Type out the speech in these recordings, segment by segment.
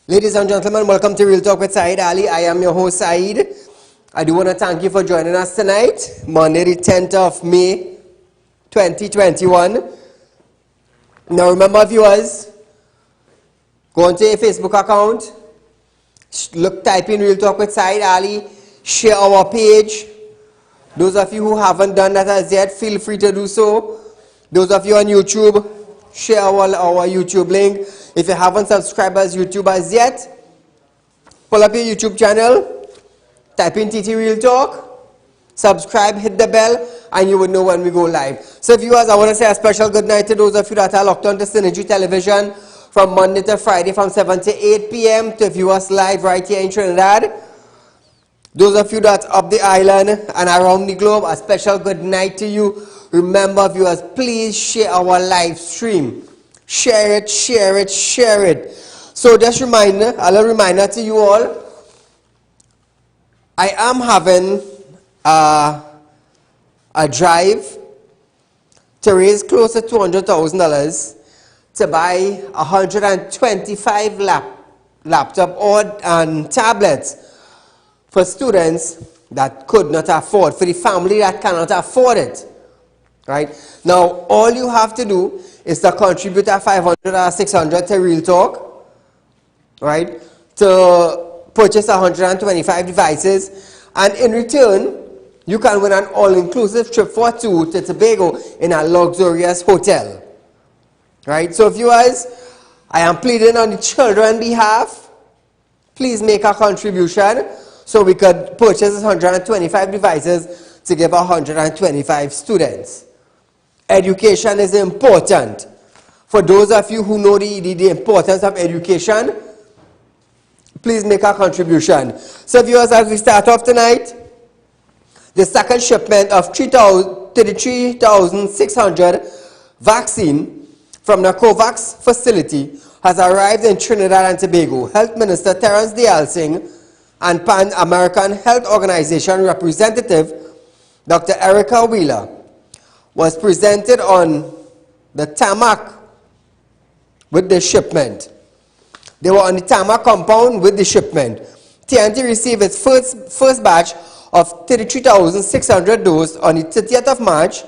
Ladies and gentlemen, welcome to Real Talk with Saieed Ali. I am your host, Saeed. I do want to thank you for joining us tonight, Monday the 10th of May, 2021. Now remember, viewers, go onto your Facebook account, type in Real Talk with Saieed Ali, share our page. Those of you who haven't done that as yet, feel free to do so. Those of you on YouTube, share our YouTube link. If you haven't subscribed as YouTube as yet, pull up your YouTube channel, type in TT Real Talk, subscribe, hit the bell, and you will know when we go live. So viewers, I want to say a special good night to those of you that are locked on to Synergy Television from Monday to Friday from 7 to 8 p.m. to view us live right here in Trinidad. Those of you that's up the island and around the globe, a special good night to you. Remember, viewers, please share our live stream. Share it, share it, share it. So just a little reminder to you all. I am having a drive to raise close to $200,000 to buy 125 laptop and tablets for students that could not afford, for the family that cannot afford it. Right? Now, all you have to do is to contribute at $500 or $600 to Real Talk, right? To purchase 125 devices, and in return, you can win an all-inclusive trip for two to Tobago in a luxurious hotel. Right? So, viewers, I am pleading on the children's behalf. Please make a contribution so we could purchase 125 devices to give 125 students. Education is important. For those of you who know the importance of education, please make a contribution. So viewers, as we start off tonight, the second shipment of 33,600 vaccine from the COVAX facility has arrived in Trinidad and Tobago. Health Minister Terence Dialsing and Pan American Health Organization representative Dr. Erica Wheeler was presented on the tarmac with the shipment. They were on the tarmac compound with the shipment. TNT received its first batch of 33,600 doses on the 30th of March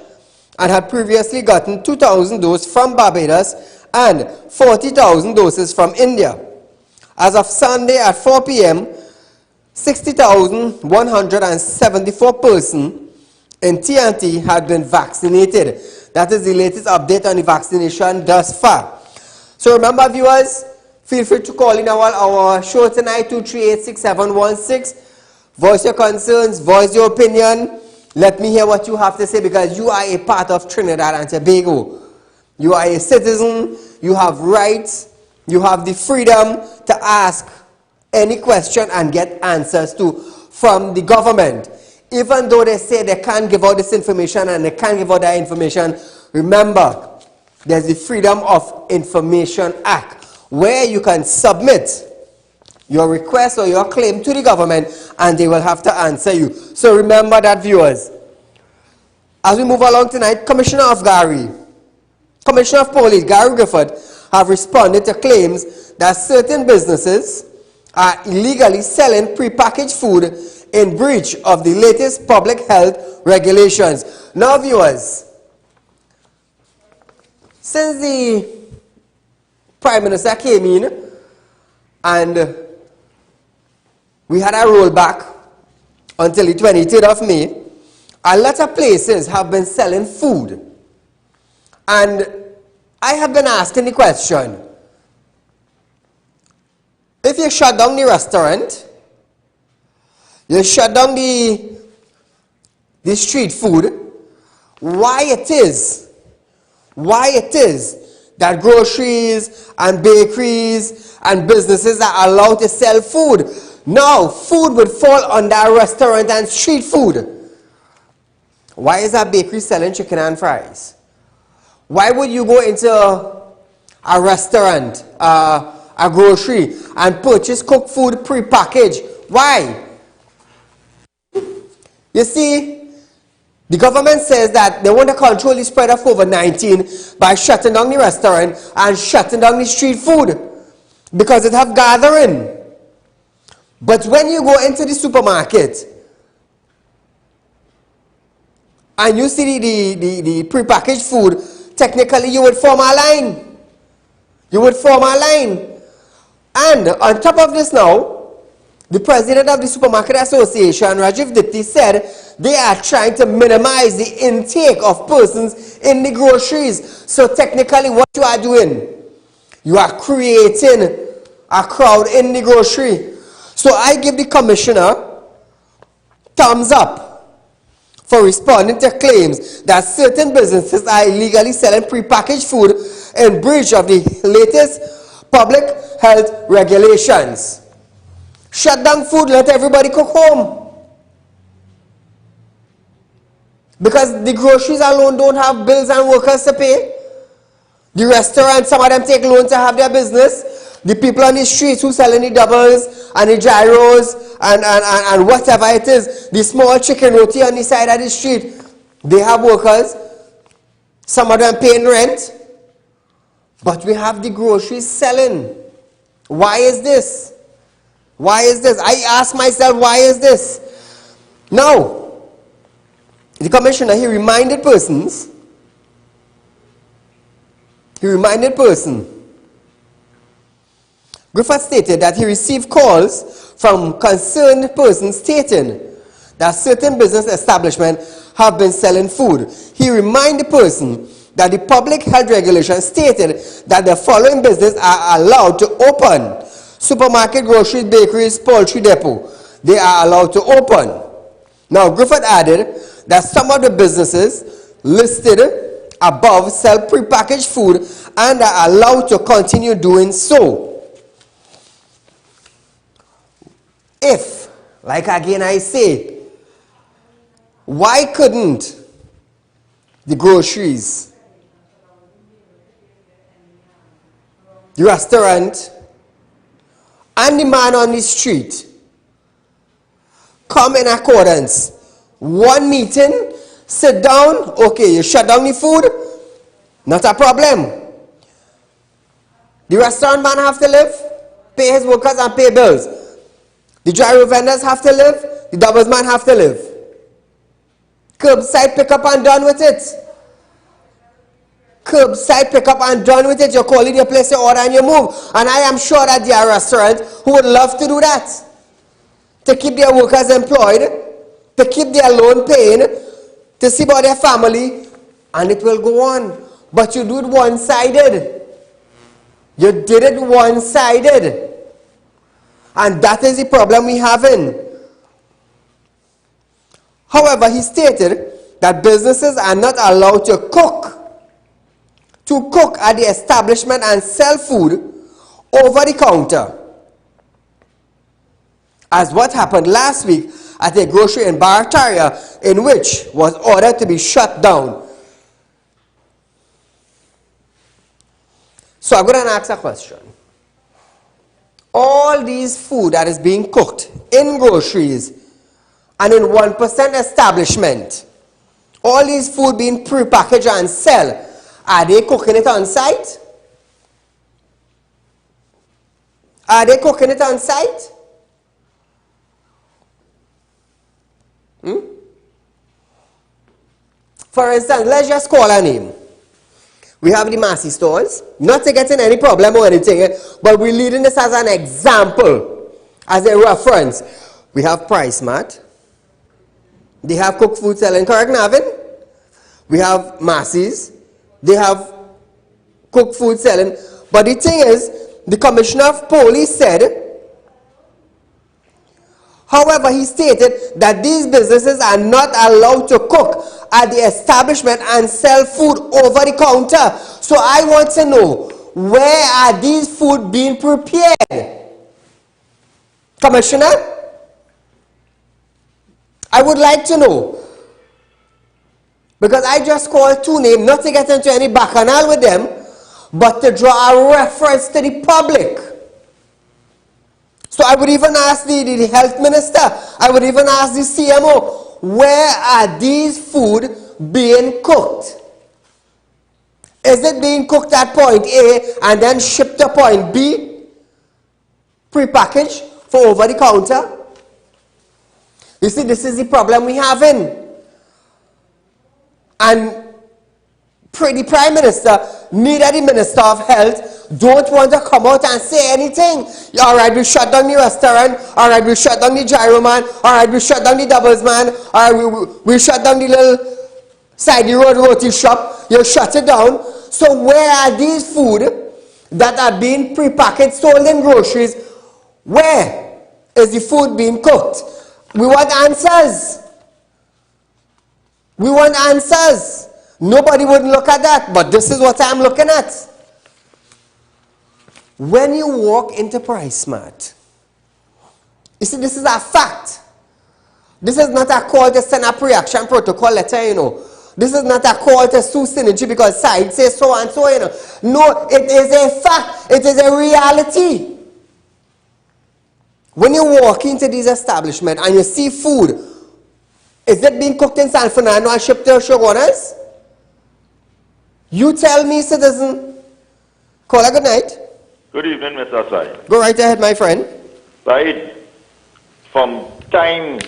and had previously gotten 2,000 doses from Barbados and 40,000 doses from India. As of Sunday at 4 p.m., 60,174 persons in TNT had been vaccinated. That is the latest update on the vaccination thus far. So remember, viewers, feel free to call in our show tonight, 238-6716. Voice your concerns, voice your opinion. Let me hear what you have to say, because you are a part of Trinidad and Tobago. You are a citizen, you have rights, you have the freedom to ask any question and get answers to from the government. Even though they say they can't give out this information and they can't give out that information, remember, there's the Freedom of Information Act, where you can submit your request or your claim to the government and they will have to answer you. So remember that, viewers. As we move along tonight, Commissioner of Police Gary Griffith have responded to claims that certain businesses are illegally selling prepackaged food in breach of the latest public health regulations. Now, viewers, since the Prime Minister came in and we had a rollback until the 23rd of May, a lot of places have been selling food. And I have been asking the question, if you shut down the restaurant, you shut down the street food, why it is that groceries and bakeries and businesses are allowed to sell food? Now, food would fall under restaurant and street food. Why is a bakery selling chicken and fries? Why would you go into a restaurant, a grocery, and purchase cooked food prepackaged? Why? You see, the government says that they want to control the spread of COVID-19 by shutting down the restaurant and shutting down the street food. because it have gathering. But when you go into the supermarket and you see the prepackaged food, technically you would form a line. You would form a line. And on top of this now, the president of the Supermarket Association, Rajiv Dipti, said they are trying to minimize the intake of persons in the groceries. So technically what you are doing, you are creating a crowd in the grocery. So I give the commissioner thumbs up for responding to claims that certain businesses are illegally selling prepackaged food in breach of the latest public health regulations. Shut down food, let everybody cook home. Because the groceries alone don't have bills and workers to pay. The restaurants, some of them take loans to have their business. The people on the streets who selling the doubles and the gyros and whatever it is, the small chicken roti on the side of the street, they have workers. Some of them paying rent. But we have the groceries selling. Why is this? Why is this? I ask myself, why is this? Now, the commissioner, he reminded persons, Griffith stated that he received calls from concerned persons stating that certain business establishments have been selling food. He reminded the person that the public health regulations stated that the following businesses are allowed to open: supermarket, groceries, bakeries, poultry depot. They are allowed to open. Now, Griffith added that some of the businesses listed above sell prepackaged food and are allowed to continue doing so. If, like again I say, why couldn't the groceries, the restaurant, and the man on the street come in accordance? One meeting, sit down, okay, you shut down the food, not a problem. The restaurant man have to live, pay his workers and pay bills. The gyro vendors have to live, the doubles man have to live. Curbside pick up and done with it. Curbside pick up and done with it. You call it, you place your order and you move. And I am sure that there are restaurants who would love to do that. To keep their workers employed, to keep their loan paying, to see about their family, and it will go on. But you do it one-sided. You did it one-sided. And that is the problem we have in. However, he stated that businesses are not allowed to cook at the establishment and sell food over the counter, as what happened last week at a grocery in Barataria, in which was ordered to be shut down. So I'm going to ask a question. All these food that is being cooked in groceries and in 1% establishment, all these food being prepackaged and sell, are they cooking it on site? Are they cooking it on site? For instance, let's just call a name. We have the Massey stores, not to get in any problem or anything, but we're leading this as an example, as a reference. We have Price Mart. They have cooked food selling, correct, Navin? We have Massey's. They have cooked food selling. But the thing is, the commissioner of police said, however, he stated that these businesses are not allowed to cook at the establishment and sell food over the counter. So I want to know, where are these food being prepared? Commissioner? I would like to know. Because I just called two names, not to get into any bacchanal with them, but to draw a reference to the public. So I would even ask the health minister, I would even ask the CMO, where are these food being cooked? Is it being cooked at point A and then shipped to point B? prepackaged for over the counter. You see, this is the problem we have in. And the Prime Minister, neither the Minister of Health, don't want to come out and say anything. All right, we shut down the restaurant. All right, we shut down the gyro man. All right, we shut down the doubles man. All right, we shut down the little side the road roti shop. You shut it down. So where are these food that are being prepackaged, sold in groceries? Where is the food being cooked? We want answers. We want answers. Nobody would look at that, but this is what I'm looking at. When you walk into PriceSmart, you see, this is a fact. This is not a call to send a pre-action protocol letter, you know. This is not a call to sue Synergy because Saieed says so and so, you know. No, it is a fact. It is a reality. When you walk into these establishments and you see food, is it being cooked in San Fernando and shipped to showrunners? You tell me, citizen. Caller, good night. Good evening, Mr. Saieed. Go right ahead, my friend. Saieed, from time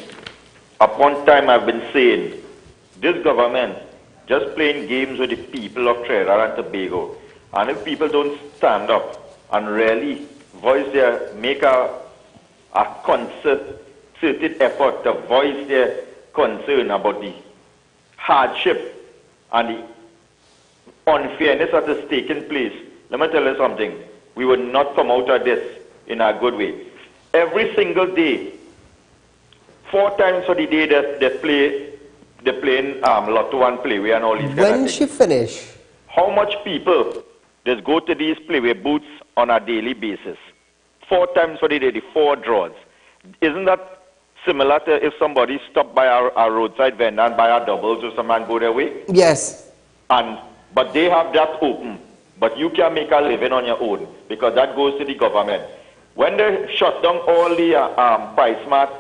upon time I've been saying, this government just playing games with the people of Trinidad and Tobago. And if people don't stand up and really voice their, make a concerted effort to voice their concern about the hardship and the unfairness that is taking place, let me tell you something. We will not come out of this in a good way. Every single day, 4 times for the day that they're playing Lotto and Playway and all these kind of things. When she finish? How much people just go to these Playway booths on a daily basis? 4 times for the day, the 4 draws. Isn't that similar to if somebody stopped by our roadside vendor and buy our doubles or some and go their way? Yes. But they have that open. But you can make a living on your own because that goes to the government. When they shut down all the PriceSmart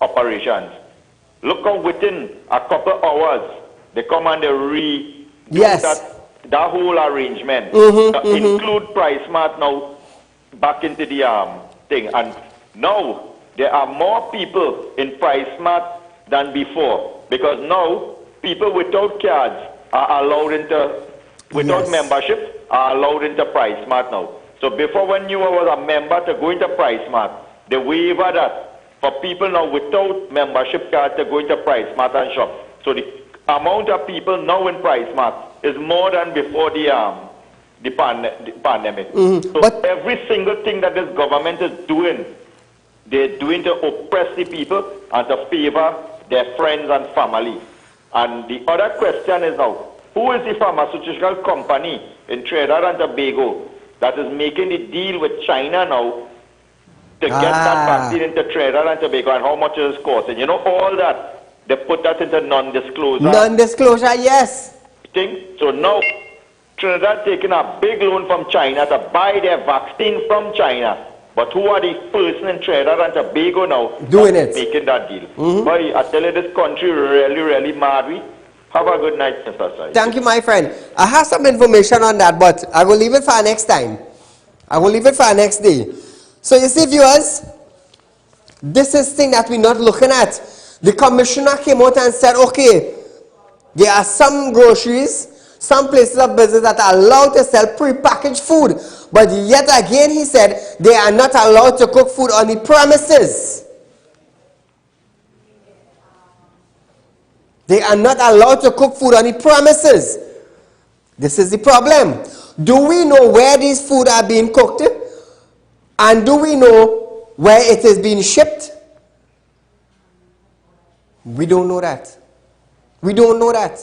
operations, look how within a couple hours they come and they that whole arrangement include PriceSmart now back into the thing. And now there are more people in PriceSmart than before because now people without cards are allowed into, without membership, are allowed into PriceSmart now. So before when you was a member to go into PriceSmart, they waiver that for people now without membership card to go into PriceSmart and shop. So the amount of people now in PriceSmart is more than before the pandemic. So but every single thing that this government is doing, they're doing to oppress the people and to favor their friends and family. And the other question is now, who is the pharmaceutical company in Trinidad and Tobago that is making the deal with China now to get that vaccine into Trinidad and Tobago and how much it is costing? You know, all that, they put that into non-disclosure. Non-disclosure, yes. So now, Trinidad taking a big loan from China to buy their vaccine from China. But who are the person in Trinidad and Tobago now doing it, making that deal? Boy, I tell you, this country really, really mad. Have a good night, Mr. Saieed. Thank you, my friend. I have some information on that, but I will leave it for next time. I will leave it for next day. So you see, viewers, this is thing that we're not looking at. The commissioner came out and said, okay, there are some groceries, some places of business that are allowed to sell pre-packaged food. But yet again, he said, they are not allowed to cook food on the premises. They are not allowed to cook food on the premises. This is the problem. Do we know where these food are being cooked? And do we know where it is being shipped? We don't know that. We don't know that.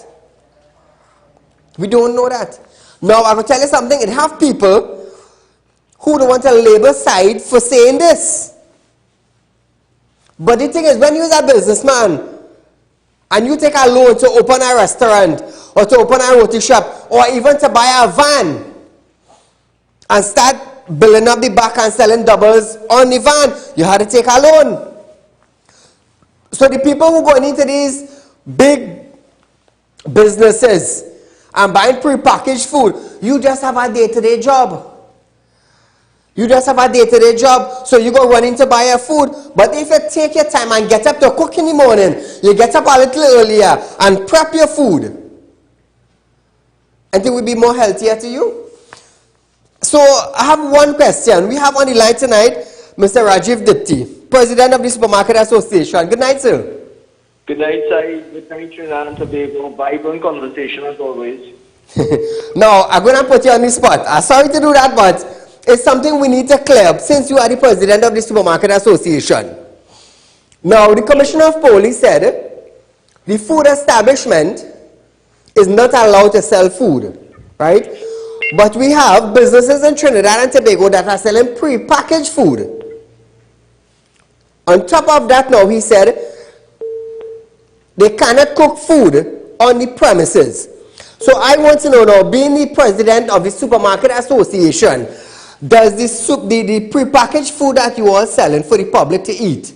We don't know that. Now, I will tell you something. It have people who don't want to label Saieed for saying this. But the thing is, when you're a businessman, and you take a loan to open a restaurant, or to open a roti shop, or even to buy a van, and start building up the back and selling doubles on the van, you had to take a loan. So the people who go into these big businesses and buying pre-packaged food, you just have a day-to-day job. You just have a day-to-day job, so you go running to buy your food. But if you take your time and get up to cook in the morning, you get up a little earlier and prep your food, and it will be more healthier to you. So I have one question. We have on the line tonight Mr. Rajiv Dipti, President of the Supermarket Association. Good night, sir. Good night, Saieed. Good night, Trinidad and Tobago. Vibrant conversation as always. Now, I'm going to put you on the spot. I'm sorry to do that, but it's something we need to clear up since you are the President of the Supermarket Association. Now, the Commissioner of Police said the food establishment is not allowed to sell food, right? But we have businesses in Trinidad and Tobago that are selling pre-packaged food. On top of that now, he said they cannot cook food on the premises. So I want to know now, being the President of the Supermarket Association, does the pre-packaged food that you are selling for the public to eat,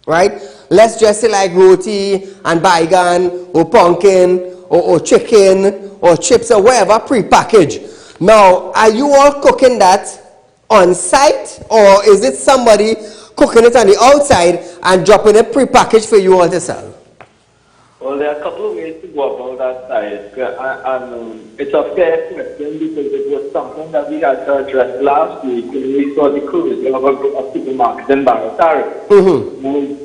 right? Let's just say like roti and baigan or pumpkin or chicken or chips or whatever pre-packaged. Now, are you all cooking that on site, or is it somebody cooking it on the outside and dropping it pre-packaged for you all to sell? Well, there are a couple of ways to go about that, Saieed. And it's a fair question because it was something that we had to address last week when we saw the closure of a supermarket in Barataria.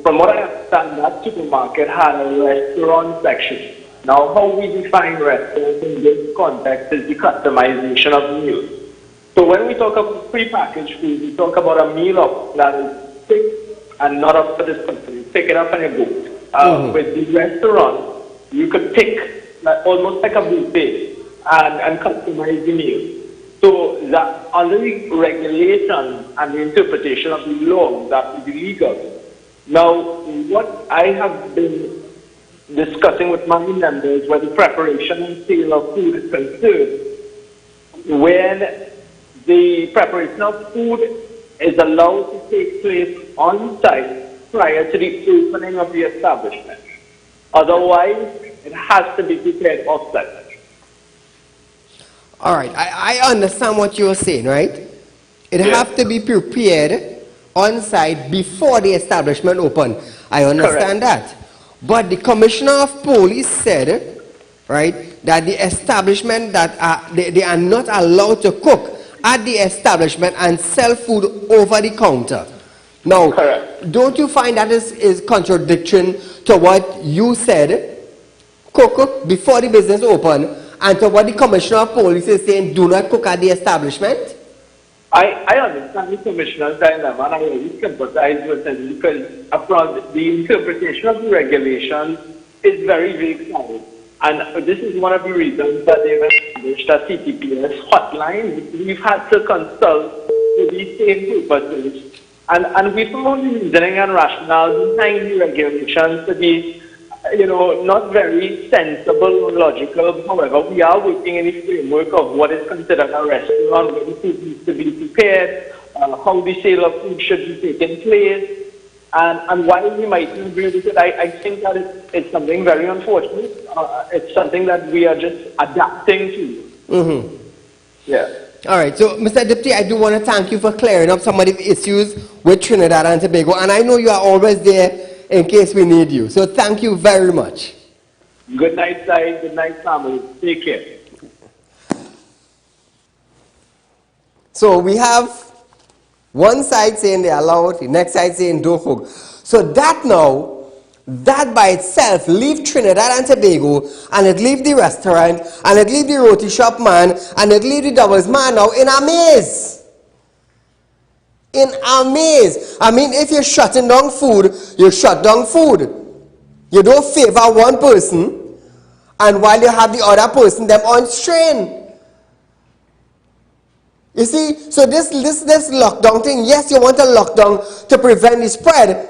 From what I understand, that supermarket had a restaurant section. Now, how we define restaurants in this context is the customization of meals. So when we talk about prepackaged food, we talk about a meal that is picked and not up for this company. Pick it up and you go. With the restaurant, you could pick almost like a buffet and customize the meal. So that under the regulation and the interpretation of the law, that is illegal. Now, what I have been discussing with my members where the preparation and sale of food is concerned, when the preparation of food is allowed to take place on site prior to the opening of the establishment. Otherwise, it has to be prepared off-site. All right, I understand what you're saying, right? It has to be prepared on site before the establishment open. I understand that. But the Commissioner of Police said, right, that the establishment that they are not allowed to cook at the establishment and sell food over the counter. Now, don't you find that is contradiction to what you said, cook before the business open, and to what the Commissioner of Police is saying, do not cook at the establishment? I understand the Commissioner's dilemma, and I really sympathize with him because the interpretation of the regulation is very vague. And this is one of the reasons that they've established a CTPS hotline. We've had to consult with these same purposes. And we found the reasoning and rationale behind the regulations to be, not very sensible or logical. However, we are working in the framework of what is considered a restaurant, where the food needs to be prepared, how the sale of food should be taking place. And while we might not agree with it, I think that it's something very unfortunate. It's something that we are just adapting to. Yeah. All right, so Mr. Dipti, I do want to thank you for clearing up some of the issues with Trinidad and Tobago, and I know you are always there in case we need you. So thank you very much. Good night, Saeed. Good night, family. Take care. So we have one side saying they're allowed, the next side saying don't cook. So that now, that by itself leave Trinidad and Tobago, and it leave the restaurant, and it leave the roti shop man, and it leave the doubles man now in a maze. In a maze. I mean, if you're shutting down food, you shut down food. You don't favor one person, and while you have the other person, them on strain. You see, so this lockdown thing, yes, you want a lockdown to prevent the spread,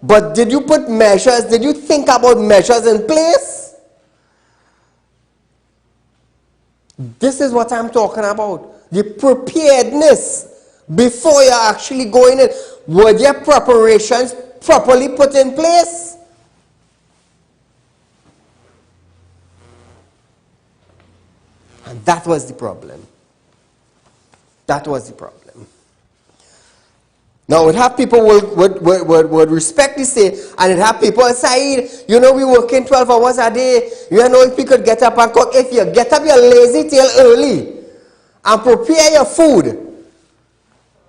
but did you put measures, did you think about measures in place? This is what I'm talking about. The preparedness before you're actually going in. Were your preparations properly put in place? And that was the problem. That was the problem. Now, it have people would respect this say, and it have people say, you know, we working 12 hours a day. You know, if you could get up and cook, if you get up your lazy tail early and prepare your food,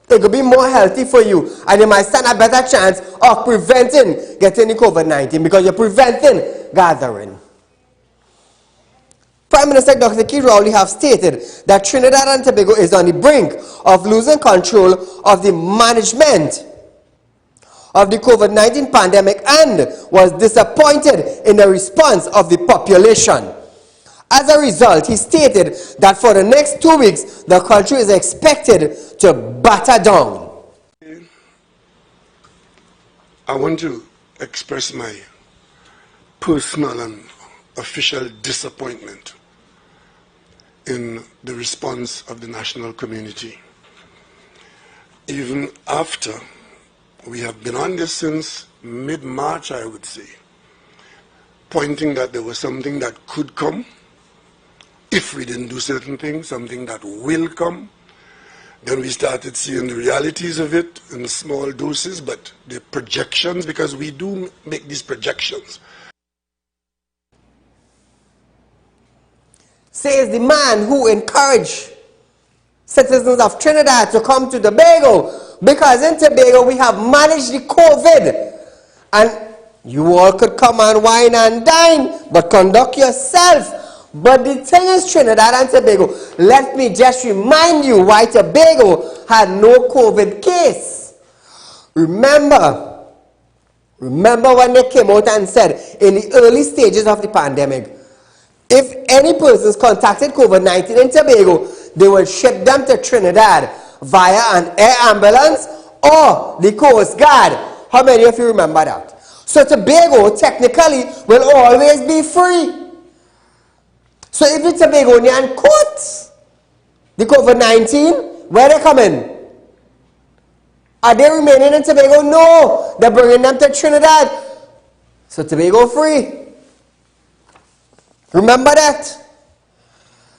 it could be more healthy for you, and you might stand a better chance of preventing getting the COVID-19 because you're preventing gathering. Prime Minister Dr. Saieed Ali have stated that Trinidad and Tobago is on the brink of losing control of the management of the COVID-19 pandemic and was disappointed in the response of the population. As a result, he stated that for the next 2 weeks, the country is expected to batter down. I want to express my personal and official disappointment in the response of the national community. Even after we have been on this since mid-March, I would say, pointing that there was something that could come if we didn't do certain things, something that will come. Then we started seeing the realities of it in small doses, but the projections, because we do make these projections. Says the man who encouraged citizens of Trinidad to come to Tobago, because in Tobago we have managed the COVID, and you all could come and wine and dine, but conduct yourself. But the thing is, Trinidad and Tobago, let me just remind you why Tobago had no COVID case. Remember when they came out and said in the early stages of the pandemic, if any persons contacted COVID-19 in Tobago, they will ship them to Trinidad via an air ambulance or the Coast Guard. How many of you remember that? So Tobago technically will always be free. So if the Tobagonian caught the COVID-19, where they coming? Are they remaining in Tobago? No, they're bringing them to Trinidad. So Tobago free. Remember that?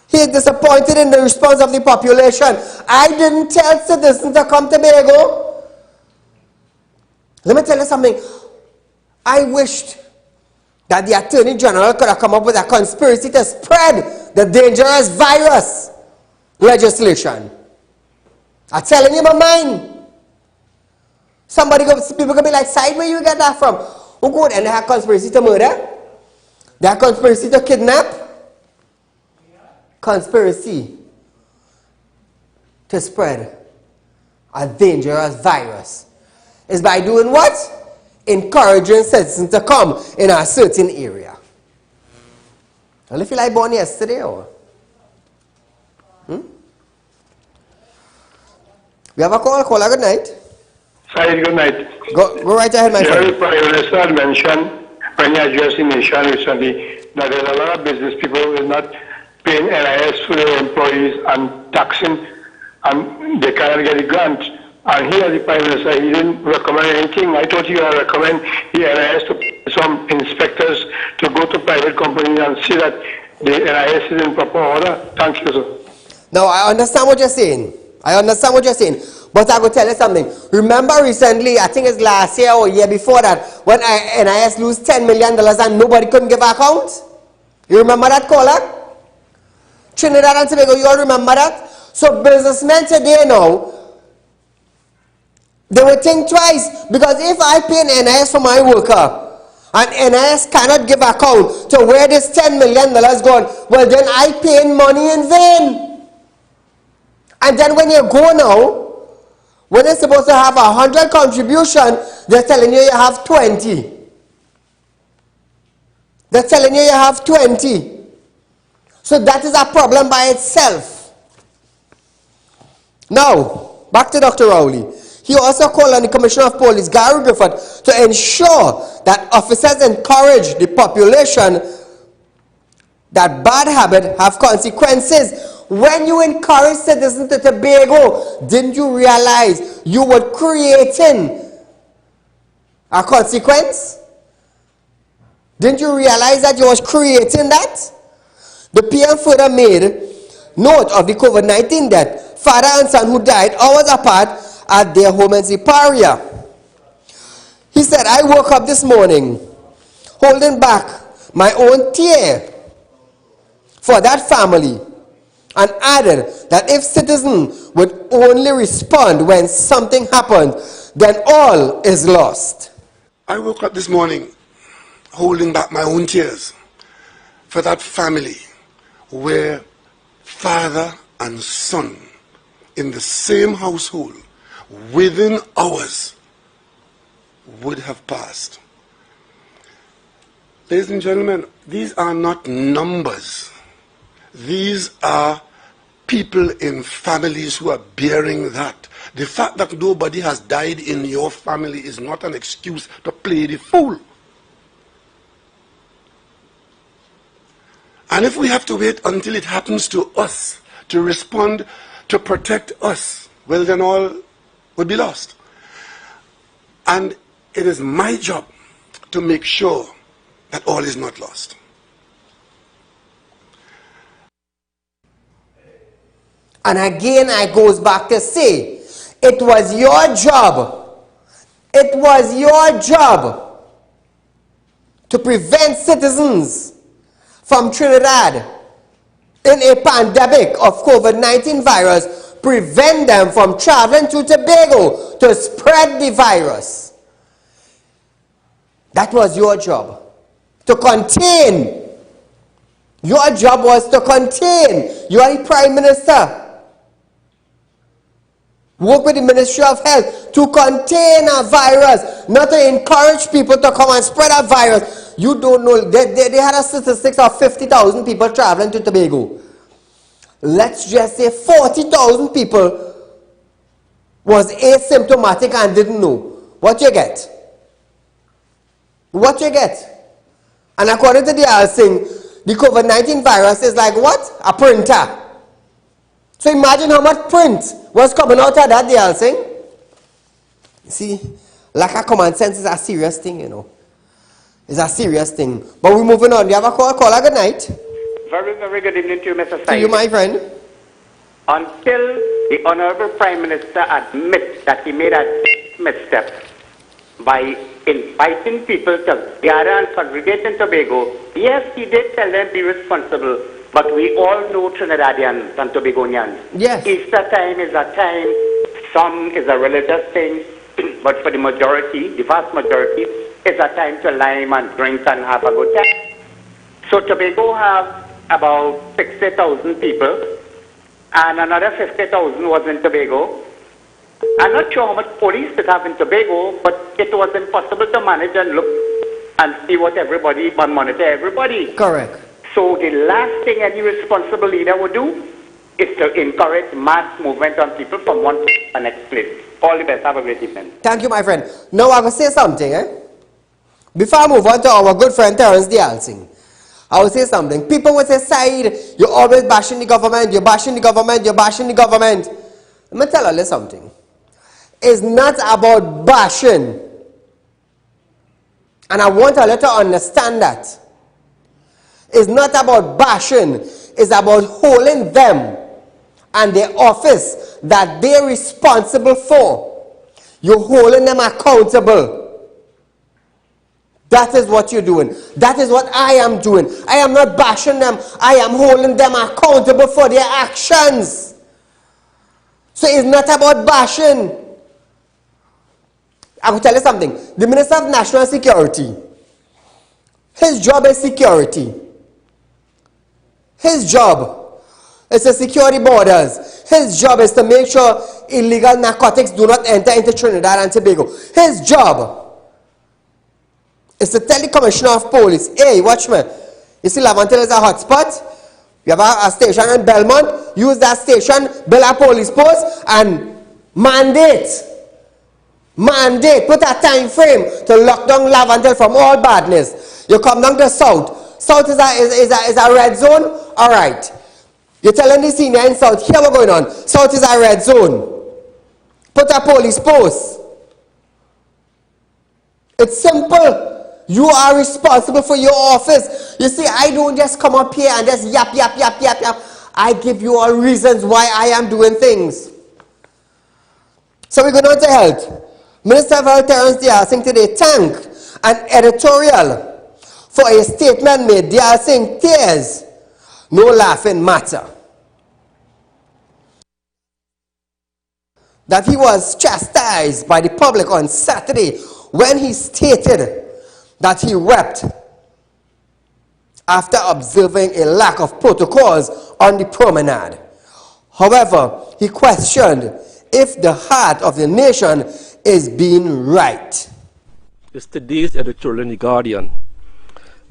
He is disappointed in the response of the population. I didn't tell citizens to come to Tobago. Let me tell you something. I wished that the Attorney General could have come up with a conspiracy to spread the dangerous virus legislation. I'm telling you my mind. People could be like, Saieed, where you get that from? Who go and they have conspiracy to murder? They have conspiracy to kidnap? Conspiracy to spread a dangerous virus is by doing what? Encouraging citizens to come in a certain area. Well, if you like born yesterday or? We have a call. Caller, good night. Saieed, good night. Go right ahead, my friend. The Prime Minister mentioned when he addressed the nation recently that there's a lot of business people who are not paying NIS to their employees and taxing, and they cannot get a grant. And here, the Prime Minister, he didn't recommend anything. I thought he would recommend the NIS to some inspectors to go to private companies and see that the NIS is in proper order. Thank you, sir. Now, I understand what you're saying. But I will tell you something. Remember recently, I think it's last year or year before that, when NIS lose $10 million and nobody couldn't give account? You remember that, caller? Trinidad and Tobago, you all remember that? So businessmen today now, they will think twice, because if I pay an NIS for my worker, and NIS cannot give account to where this $10 million gone, well then I pay money in vain. And then when you go now, when they're supposed to have 100 contribution, they're telling you have 20. They're telling you have 20. So that is a problem by itself. Now, back to Dr. Rowley. He also called on the Commissioner of Police, Gary Griffith, to ensure that officers encourage the population that bad habits have consequences. When you encourage citizens to Tobago, didn't you realize you were creating a consequence? Didn't you realize that you was creating that? The PM further made note of the COVID-19 death, father and son who died hours apart, at their home in Ziparia. He said, I woke up this morning holding back my own tear for that family, and added that if citizens would only respond when something happened, then all is lost. I woke up this morning holding back my own tears for that family where father and son in the same household within hours would have passed. Ladies and gentlemen, these are not numbers. These are people in families who are bearing that. The fact that nobody has died in your family is not an excuse to play the fool. And if we have to wait until it happens to us to respond, to protect us, well, then all would be lost. And it is my job to make sure that all is not lost. And again, I goes back to say, it was your job. It was your job to prevent citizens from Trinidad in a pandemic of COVID-19 virus, prevent them from traveling to Tobago to spread the virus. That was your job. To contain. Your job was to contain. You are the Prime Minister. Work with the Ministry of Health to contain a virus, not to encourage people to come and spread a virus. You don't know. They had a statistics of 50,000 people traveling to Tobago. Let's just say 40,000 people was asymptomatic and didn't know. What you get? What you get? And according to the thing, the COVID-19 virus is like what? A printer. So imagine how much print was coming out of that deal thing. See, lack of common sense is a serious thing, you know. It's a serious thing. But we're moving on. Do you have a call? Caller, good night. Very, very good evening to you, Mr. Saieed. To you, my friend. Until the Honorable Prime Minister admits that he made a misstep by inviting people to gather and congregate in Tobago, yes, he did tell them be responsible. But we all know Trinidadians and Tobagonians. Yes. Easter time is a time, some is a religious thing, but for the majority, the vast majority, it's a time to lime and drink and have a good time. So Tobago have about 60,000 people, and another 50,000 was in Tobago. I'm not sure how much police it have in Tobago, but it was impossible to manage and look and see what everybody, and monitor everybody. Correct. So the last thing any responsible leader would do is to encourage mass movement on people from one place to the next place. All the best. Have a great evening. Thank you, my friend. Now I will say something, Before I move on to our good friend Terence Dialsing, I will say something. People will say, Saeed, you're always bashing the government, you're bashing the government, you're bashing the government. Let me tell you something. It's not about bashing. And I want you to understand that. It's not about bashing. It's about holding them and their office that they're responsible for. You're holding them accountable. That is what you're doing. That is what I am doing. I am not bashing them. I am holding them accountable for their actions. So it's not about bashing. I will tell you something. The Minister of National Security, his job is security. His job is to secure the borders. His job is to make sure illegal narcotics do not enter into Trinidad and Tobago. His job is to tell the Commissioner of Police, hey, watch me. You see Lavantil is a hotspot. You have a station in Belmont. Use that station, build a police post, and mandate, put a time frame to lock down Lavantil from all badness. You come down to South. South is a red zone. All right. You're telling the senior in South, here what's going on. South is a red zone. Put a police post. It's simple. You are responsible for your office. You see, I don't just come up here and just yap. I give you all reasons why I am doing things. So we go on to health. Minister of Health Terence Diasing today thanked an editorial for a statement made. Diasing tears, no laughing matter. That he was chastised by the public on Saturday when he stated that he wept after observing a lack of protocols on the promenade. However, he questioned if the heart of the nation is being right. It's today's editorial in The Guardian.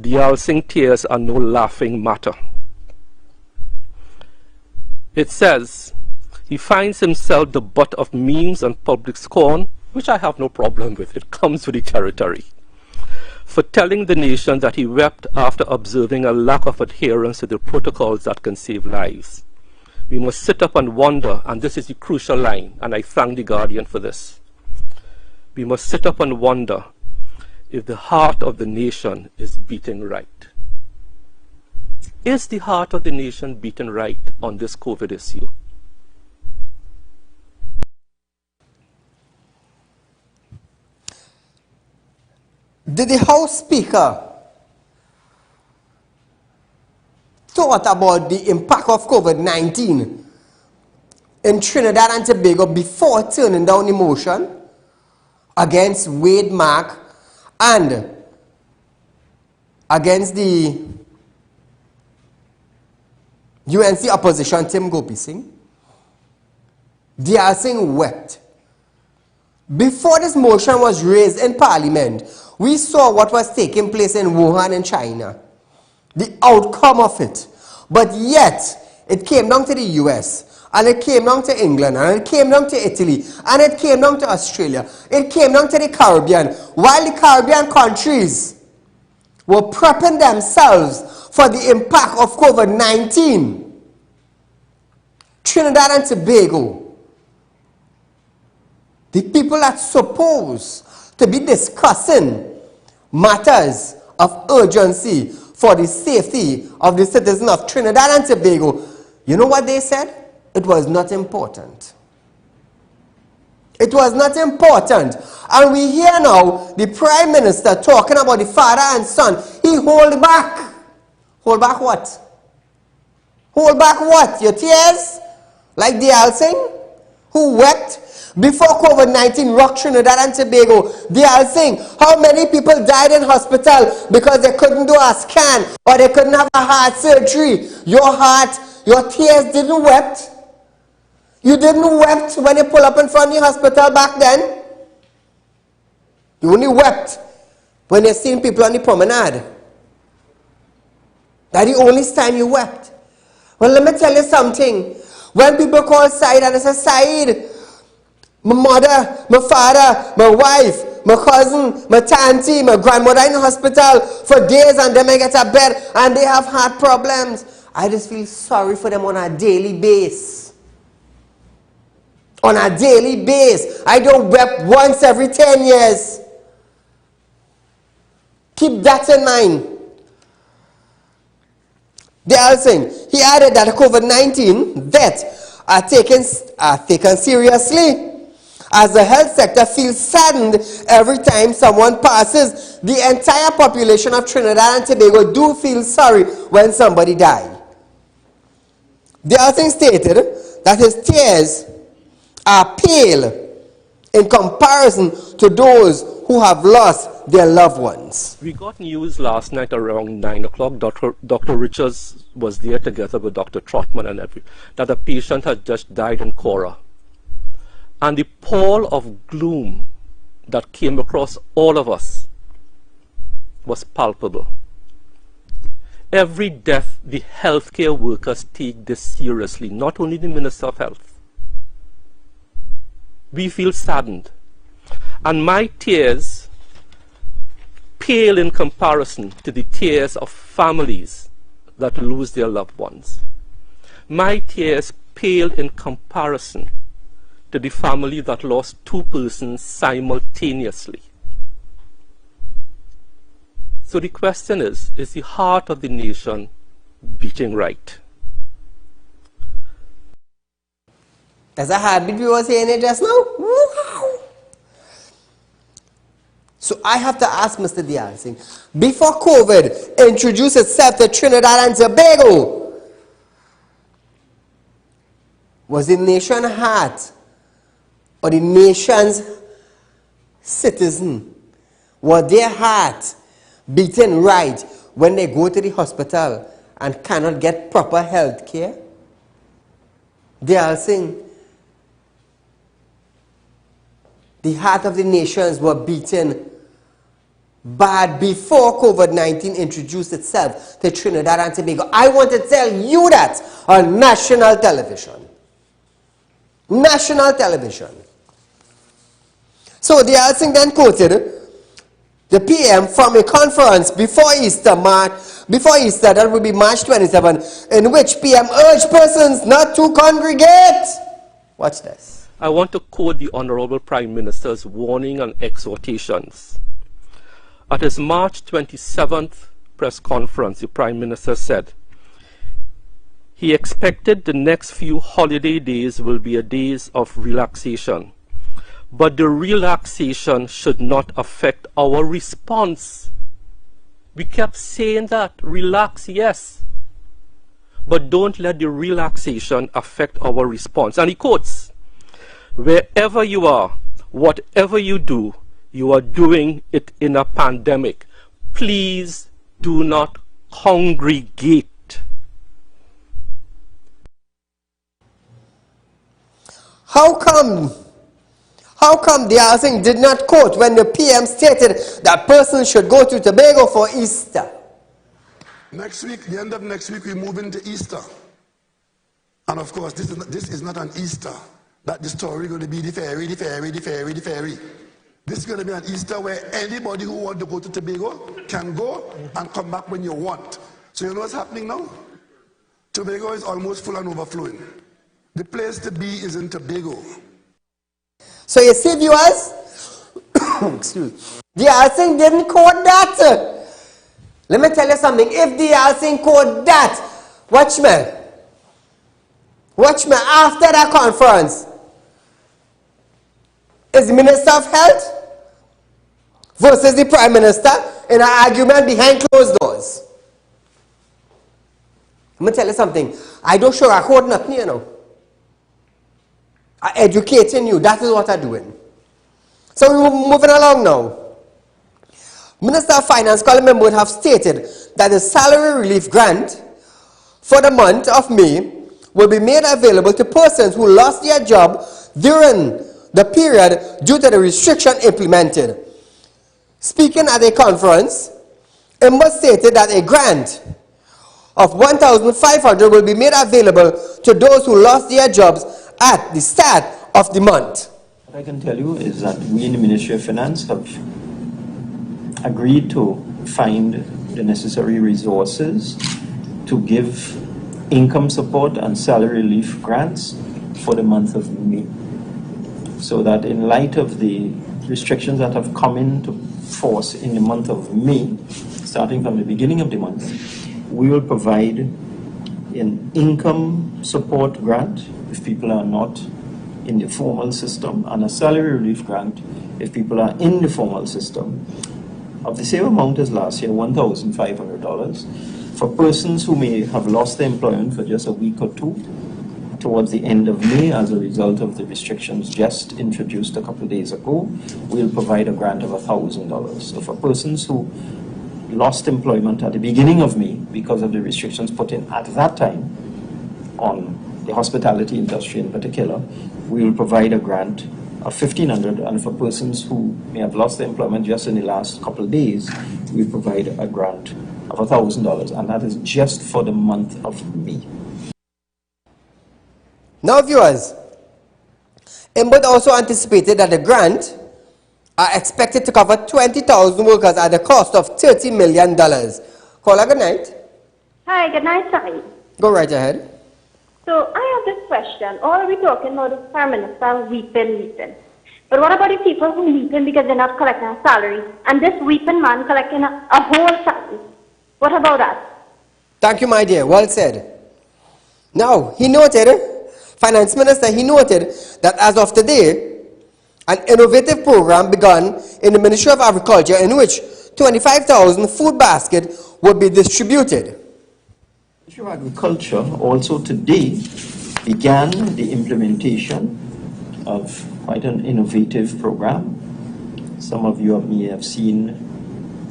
Diasing tears are no laughing matter. It says, he finds himself the butt of memes and public scorn, which I have no problem with. It comes with the territory. For telling the nation that he wept after observing a lack of adherence to the protocols that can save lives. We must sit up and wonder, and this is the crucial line, and I thank The Guardian for this. We must sit up and wonder if the heart of the nation is beating right. Is the heart of the nation beating right on this COVID issue? Did the House Speaker thought about the impact of COVID-19 in Trinidad and Tobago before turning down the motion against Wade Mark and against the UNC opposition Tim Gopi Singh? Diasing wept. Before this motion was raised in Parliament, we saw what was taking place in Wuhan in China, the outcome of it. But yet, it came down to the US, and it came down to England, and it came down to Italy, and it came down to Australia. It came down to the Caribbean, while the Caribbean countries were prepping themselves for the impact of COVID-19. Trinidad and Tobago, the people that supposed to be discussing matters of urgency for the safety of the citizens of Trinidad and Tobago, you know what they said? It was not important. It was not important. And we hear now the Prime Minister talking about the father and son. He hold back. Hold back what? Hold back what? Your tears? Like Diasing, who wept before COVID-19 rocked Trinidad and Tobago. Diasing, how many people died in hospital because they couldn't do a scan or they couldn't have a heart surgery? Your heart, your tears didn't wept. You didn't wept when you pull up in front of the hospital back then. You only wept when you seen people on the promenade. That's the only time you wept. Well, let me tell you something. When people call Saieed and they say, Saieed, my mother, my father, my wife, my cousin, my auntie, my grandmother in the hospital for days and then they get a bed and they have heart problems. I just feel sorry for them on a daily basis. On a daily basis. I don't weep once every 10 years. Keep that in mind. Diasing, he added that COVID-19 deaths are taken seriously, as the health sector feels saddened every time someone passes. The entire population of Trinidad and Tobago do feel sorry when somebody dies. Diasing stated that his tears are pale in comparison to those who have lost their loved ones. We got news last night around 9 o'clock. Dr. Richards was there together with Dr. Trotman and that a patient had just died in Cora. And the pall of gloom that came across all of us was palpable. Every death, the healthcare workers take this seriously, not only the Minister of Health. We feel saddened. And my tears pale in comparison to the tears of families that lose their loved ones. My tears pale in comparison to the family that lost two persons simultaneously. So the question is the heart of the nation beating right? There's a habit we were saying it just now. Woo, So I have to ask Mr. Diaz, before COVID introduced itself to Trinidad and Tobago, was the nation heart or the nation's citizen, was their heart beating right when they go to the hospital and cannot get proper health care? They are saying the heart of the nations were beaten bad before COVID-19 introduced itself to Trinidad and Tobago. I want to tell you that on national television. National television. So the Alsing then quoted the PM from a conference before Easter, that will be March 27, in which PM urged persons not to congregate. Watch this. I want to quote the Honorable Prime Minister's warning and exhortations. At his March 27th press conference, the Prime Minister said he expected the next few holiday days will be days of relaxation. But the relaxation should not affect our response. We kept saying that, relax, yes. But don't let the relaxation affect our response. And he quotes, wherever you are, whatever you do, you are doing it in a pandemic. Please do not congregate. How come the Alsing did not quote when the PM stated that persons should go to Tobago for Easter? Next week, the end of next week, we move into Easter. And of course, this is not an Easter. That the story is going to be the ferry. This is going to be an Easter where anybody who wants to go to Tobago can go and come back when you want. So you know what's happening now? Tobago is almost full and overflowing. The place to be is in Tobago. So you see, viewers, excuse me, the Alsing didn't quote that. Let me tell you something. If the Alsing quote that, watch me, after that conference, is the Minister of Health versus the Prime Minister in an argument behind closed doors. Let me tell you something. I don't sugarcoat nothing, you know. I'm educating you. That is what I'm doing. So we're moving along now. Minister of Finance Colin Memwood have stated that the salary relief grant for the month of May will be made available to persons who lost their job during the period due to the restriction implemented. Speaking at a conference, Memwood stated that a grant of $1,500 will be made available to those who lost their jobs at the start of the month. What I can tell you is that we in the Ministry of Finance have agreed to find the necessary resources to give income support and salary relief grants for the month of May. So that in light of the restrictions that have come into force in the month of May, starting from the beginning of the month, we will provide an income support grant if people are not in the formal system, and a salary relief grant if people are in the formal system of the same amount as last year, $1,500, for persons who may have lost their employment for just a week or two towards the end of May as a result of the restrictions just introduced a couple of days ago. We'll provide a grant of $1,000. So for persons who lost employment at the beginning of May because of the restrictions put in at that time on the hospitality industry in particular, we will provide a grant of $1,500, and for persons who may have lost their employment just in the last couple of days, we provide a grant of $1,000, and that is just for the month of May. Now, viewers, Memwood also anticipated that the grant are expected to cover 20,000 workers at the cost of $30 million. Caller, good night. Hi, good night, Saeed. Go right ahead. So I have this question. All we're talking about is Prime Minister weeping. But what about the people who weeping because they're not collecting a salary? And this weeping man collecting a whole salary. What about that? Thank you, my dear. Well said. Now, he noted, Finance Minister, he noted that as of today, an innovative program begun in the Ministry of Agriculture in which 25,000 food baskets would be distributed. The Ministry of Agriculture also today began the implementation of quite an innovative program. Some of you may have seen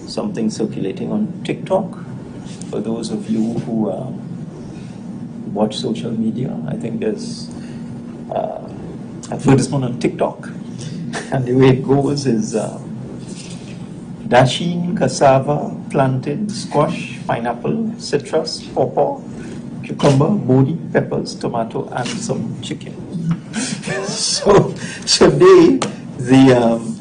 something circulating on TikTok. For those of you who watch social media, I think there's advertisement on TikTok. And the way it goes is dasheen, cassava, plantain, squash, pineapple, citrus, pawpaw, cucumber, bodi, peppers, tomato, and some chicken. So today, the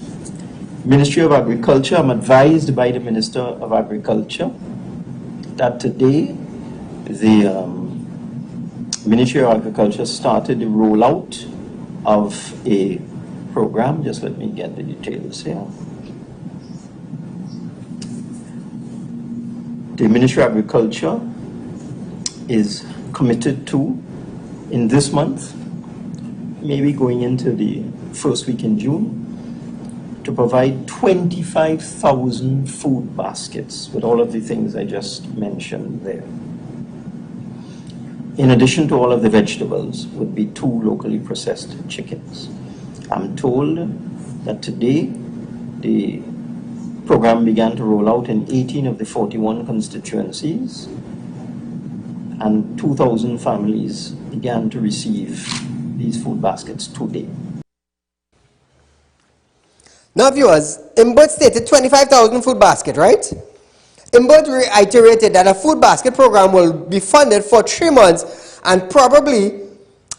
Ministry of Agriculture, I'm advised by the Minister of Agriculture that today the Ministry of Agriculture started the rollout of a program. Just let me get the details here. The Ministry of Agriculture is committed to, in this month, maybe going into the first week in June, to provide 25,000 food baskets with all of the things I just mentioned there. In addition to all of the vegetables, would be 2 locally processed chickens. I'm told that today the program began to roll out in 18 of the 41 constituencies, and 2,000 families began to receive these food baskets today. Now viewers, Imbert stated 25,000 food basket, right? Imbert reiterated that a food basket program will be funded for 3 months and probably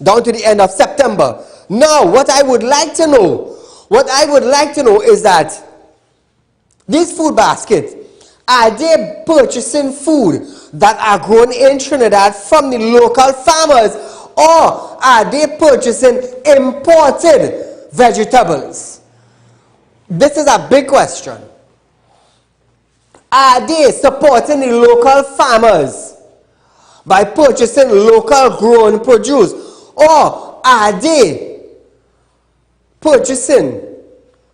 down to the end of September. Now, what I would like to know is that these food baskets, are they purchasing food that are grown in Trinidad from the local farmers, or are they purchasing imported vegetables? This is a big question. Are they supporting the local farmers by purchasing local grown produce, or are they purchasing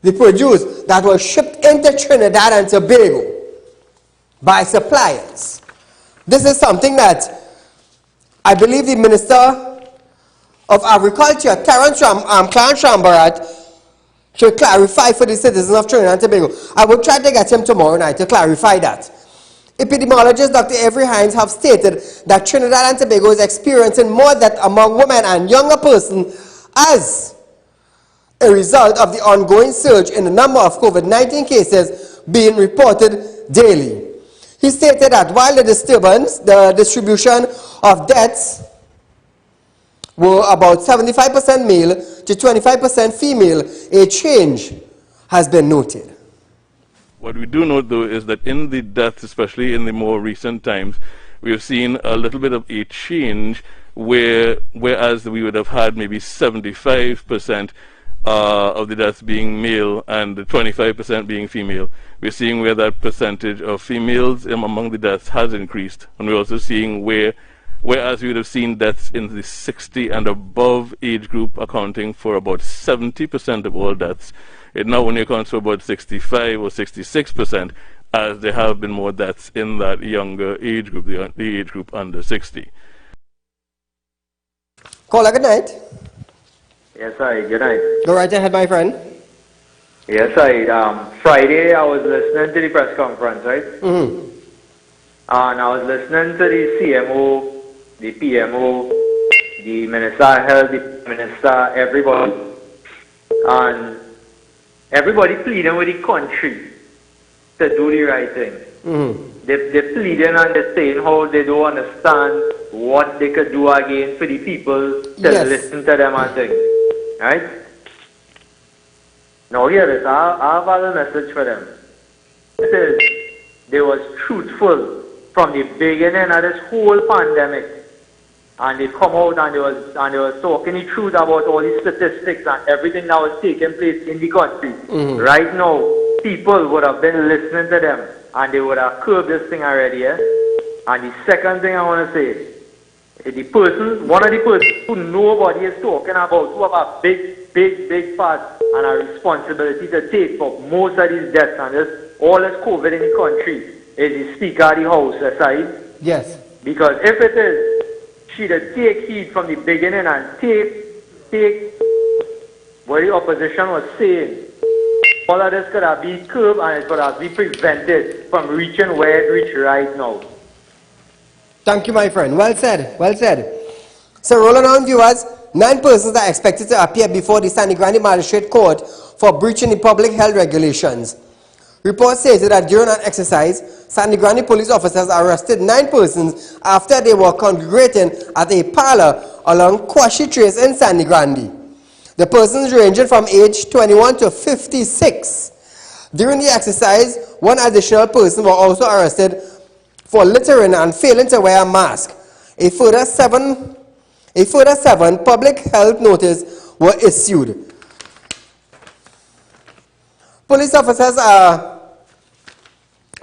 the produce that was shipped into Trinidad and Tobago by suppliers? This is something that I believe the Minister of Agriculture, Clarence Shambarat, should clarify for the citizens of Trinidad and Tobago. I will try to get him tomorrow night to clarify that. Epidemiologist Dr. Avery Hines have stated that Trinidad and Tobago is experiencing more death among women and younger persons as a result of the ongoing surge in the number of COVID-19 cases being reported daily. He stated that while the distribution of deaths were about 75% male to 25% female, a change has been noted. What we do note, though, is that in the deaths, especially in the more recent times, we have seen a little bit of a change whereas we would have had maybe 75% of the deaths being male and 25% being female. We're seeing where that percentage of females among the deaths has increased, and we're also seeing whereas we would have seen deaths in the 60 and above age group accounting for about 70% of all deaths, it now only accounts for about 65 or 66%, as there have been more deaths in that younger age group, the age group under 60. Caller, good night. Yes, hi, good night. Go right ahead, my friend. Yes, hi. Friday, I was listening to the press conference, right? Mm-hmm. And I was listening to the CMO, the PMO, the Minister of Health, the Minister, everybody. And everybody pleading with the country to do the right thing. Mm-hmm. They're pleading and they're saying how they don't understand what they could do again for the people to listen to them and things. Right? Now here it is. I have a message for them. It is, they was truthful from the beginning of this whole pandemic. And they come out and they was talking the truth about all the statistics and everything that was taking place in the country. Mm-hmm. Right now, people would have been listening to them and they would have curbed this thing already. Yeah? And the second thing I want to say, one of the persons who nobody is talking about, who have a big fat and a responsibility to take for most of these deaths and this, all this COVID in the country is the Speaker of the House, Saieed. Yes. Because if it is, she should take heed from the beginning and take what the opposition was saying. All of this could have been curbed and it could have been prevented from reaching where it reached right now. Thank you, my friend. Well said. Well said. So, rolling on, viewers, 9 persons are expected to appear before the Sangre Grande Magistrate Court for breaching the public health regulations. Report says that during an exercise, Sangre Grande police officers arrested 9 persons after they were congregating at a parlor along Kwashi Trace in Sangre Grande. The persons ranging from age 21 to 56. During the exercise, 1 additional person was also arrested for littering and failing to wear a mask. A further 7 public health notices were issued. Police officers are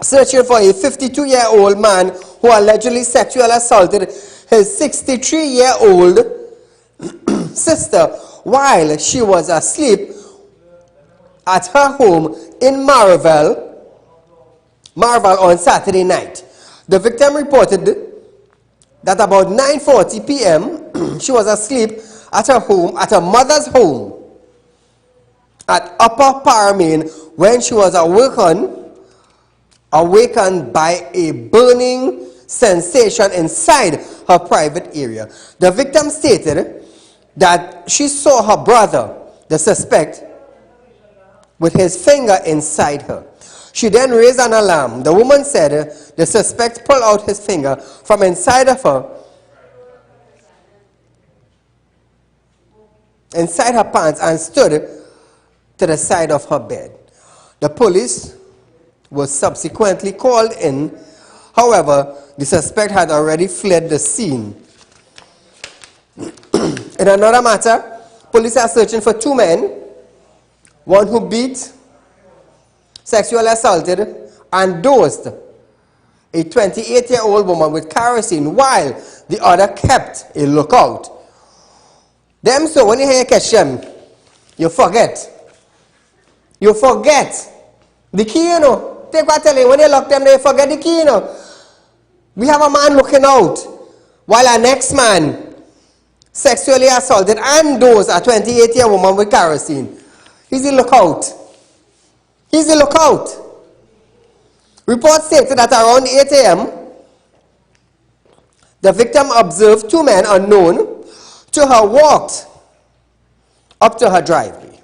searching for a 52-year-old man who allegedly sexually assaulted his 63-year-old sister while she was asleep at her home in Marvel on Saturday night. The victim reported that about 9:40 p.m. she was asleep at her home, at her mother's home at Upper Paramain when she was awakened by a burning sensation inside her private area. The victim stated that she saw her brother, the suspect, with his finger inside her. She then raised an alarm. The woman said the suspect pulled out his finger from inside of her, inside her pants, and stood to the side of her bed. The police was subsequently called in. However, the suspect had already fled the scene. In another matter, police are searching for 2 men, one who beat, sexually assaulted, and dosed a 28-year-old woman with kerosene while the other kept a lookout. Them, so when you hear catch them, you forget. You forget the key, you know. Take what I tell you, when you lock them, they forget the key, you know. We have a man looking out while our next man sexually assaulted and dosed a 28-year-old woman with kerosene. He's the lookout. He's the lookout. Reports stated that around 8 a.m., the victim observed 2 men unknown to her walked up to her driveway.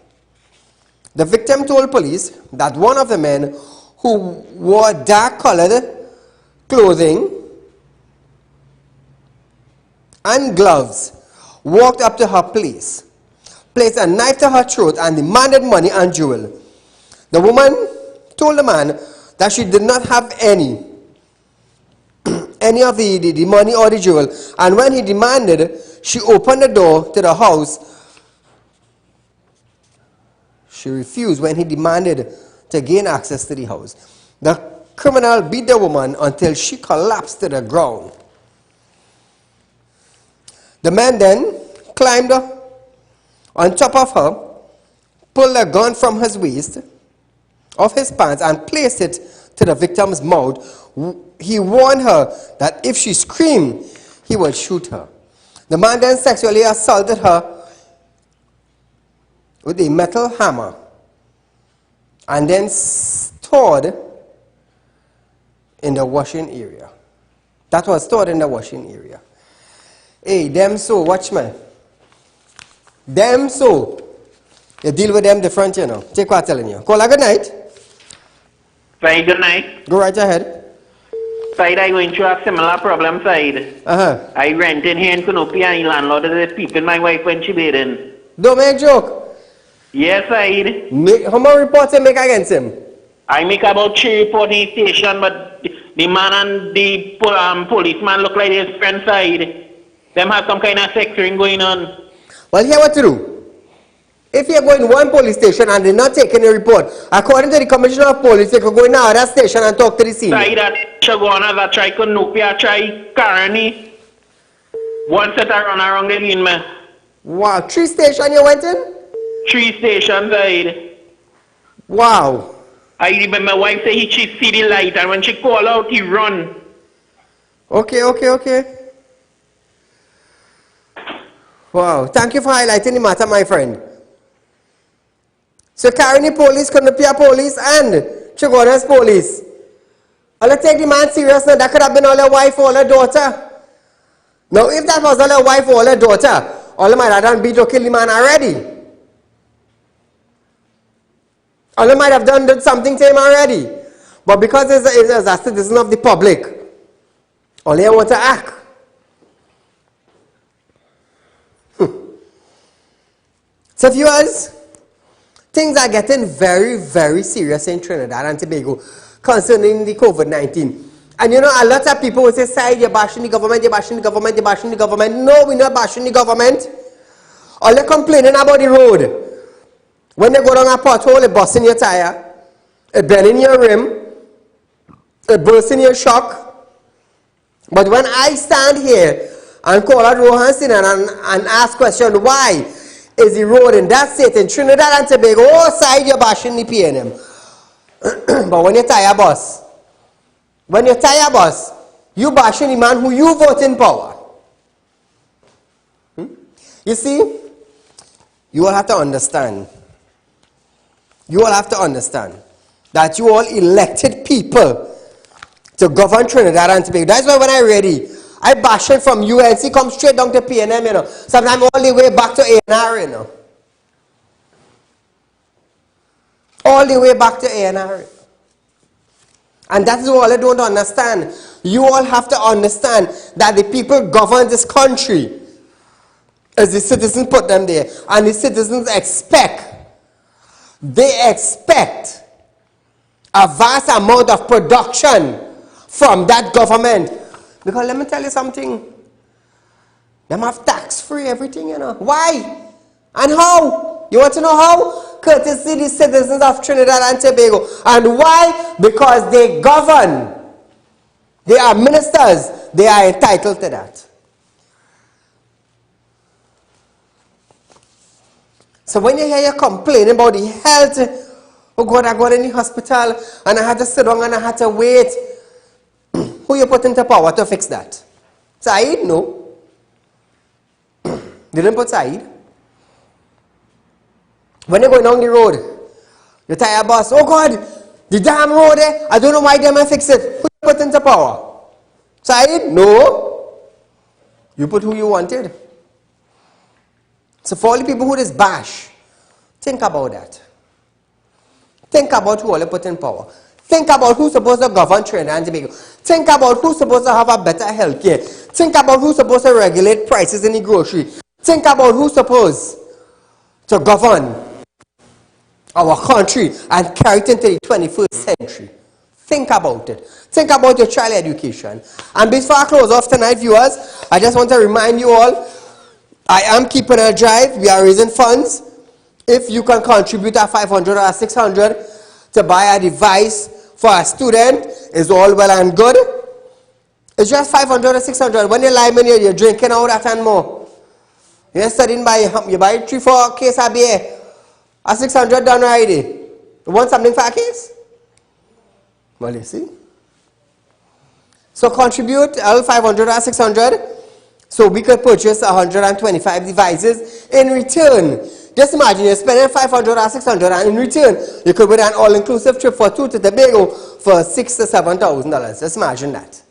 The victim told police that one of the men, who wore dark-colored clothing and gloves, walked up to her place, placed a knife to her throat, and demanded money and jewel. The woman told the man that she did not have any of the money or the jewel, and when he demanded, she opened the door to the house. She refused when he demanded to gain access to the house. The criminal beat the woman until she collapsed to the ground. The man then climbed on top of her, pulled a gun from his waist, of his pants, and placed it to the victim's mouth. He warned her that if she screamed, he would shoot her. The man then sexually assaulted her with a metal hammer and then stored in the washing area. That was stored in the washing area. Hey, them so, watch me. Them so. You deal with them different, you know. Take what I'm telling you. Call a good night. Very good night. Go right ahead. Said I going through a similar problem, Said. I rented here in Canopy and the landlord is peeping my wife when she bathing. Don't make joke. Yes, Said. How many reports you make against him? I make about 3 reports in the station, but the man and the policeman look like his friend Said. Them have some kind of sex ring going on. Well, here what to do. If you're going to one police station and they're not taking a report, according to the commissioner of police, you could go in another station and talk to the scene. Said that should go on as I try Canopy, I try Carney. One set I run around the lane, man. Wow, 3 stations you went in? 3 stations, Saeed. Wow. I remember my wife said she see the light, and when she call out, he run. Okay. Wow. Thank you for highlighting the matter, my friend. So Caroni police, Konopia police, and Chigona's police. I'll take the man serious now. That could have been all her wife or her daughter. Now, if that was all her wife or her daughter, all might have done beat or kill the man already. All might have done something to him already. But because he's a citizen of the public, all they want to act. So viewers, things are getting very, very serious in Trinidad and Tobago concerning the COVID-19. And you know, a lot of people will say, Saeed, you're bashing the government, you're bashing the government, you're bashing the government. No, we're not bashing the government. All they're complaining about the road. When they go down a pothole, it busts in your tire, it bends in your rim, it bursts in your shock. But when I stand here and call out Rohanson and ask question, why is the road in that state, in Trinidad and Tobago, side you're bashing the PNM. But when your tire bust, you bashing the man who you vote in power. You see, you all have to understand. You all have to understand that you all elected people to govern Trinidad and Tobago. That's why when I read it, I bash it from UNC, come straight down to PNM, you know. Sometimes all the way back to ANR, you know. All the way back to ANR. And that's all I don't understand. You all have to understand that the people govern this country as the citizens put them there. And the citizens expect a vast amount of production from that government. Because let me tell you something. Them have tax-free everything, you know. Why? And how? You want to know how? Courtesy the citizens of Trinidad and Tobago. And why? Because they govern. They are ministers. They are entitled to that. So when you hear you complaining about the health, oh God, I got in the hospital and I had to sit down and I had to wait. Who you put into power to fix that? Saeed? No. Didn't put Saeed. When you're going down the road, the tire bus, oh God, the damn road there, I don't know why they might fix it. Who you put into power? Saeed? No. You put who you wanted. So for all the people who just bash, think about that. Think about who all you put in power. Think about who's supposed to govern Trinidad and Tobago. Think about who's supposed to have a better health care. Think about who's supposed to regulate prices in the grocery. Think about who's supposed to govern our country and carry it into the 21st century. Think about it. Think about your child education. And before I close off tonight, viewers, I just want to remind you all, I am keeping a drive. We are raising funds. If you can contribute at 500 or 600 to buy a device for a student, is all well and good. It's just 500 or 600. When you're lying in here, you're drinking all that and more. You're studying you buy 3-4 case of beer. A 600 done already. You want something for a case? Well, you see. So contribute all 500 or 600 so we could purchase 125 devices. In return, just imagine you're spending 500 or 600 and in return you could get an all-inclusive trip for 2 to Tobago for $6,000 to $7,000. Just imagine that.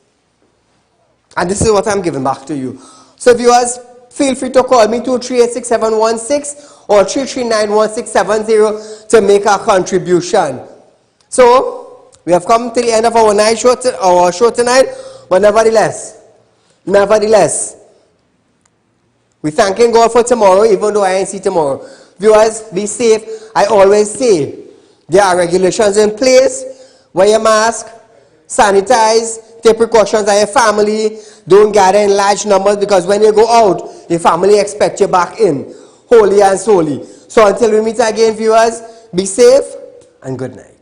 And this is what I'm giving back to you. So viewers, feel free to call me 238-6716 or 339-1670 to make a contribution. So we have come to the end of our show tonight, but nevertheless, we're thanking God for tomorrow, even though I ain't see tomorrow. Viewers, be safe. I always say there are regulations in place. Wear your mask, sanitize, take precautions on your family. Don't gather in large numbers because when you go out, your family expect you back in, wholly and solely. So until we meet again, viewers, be safe and good night.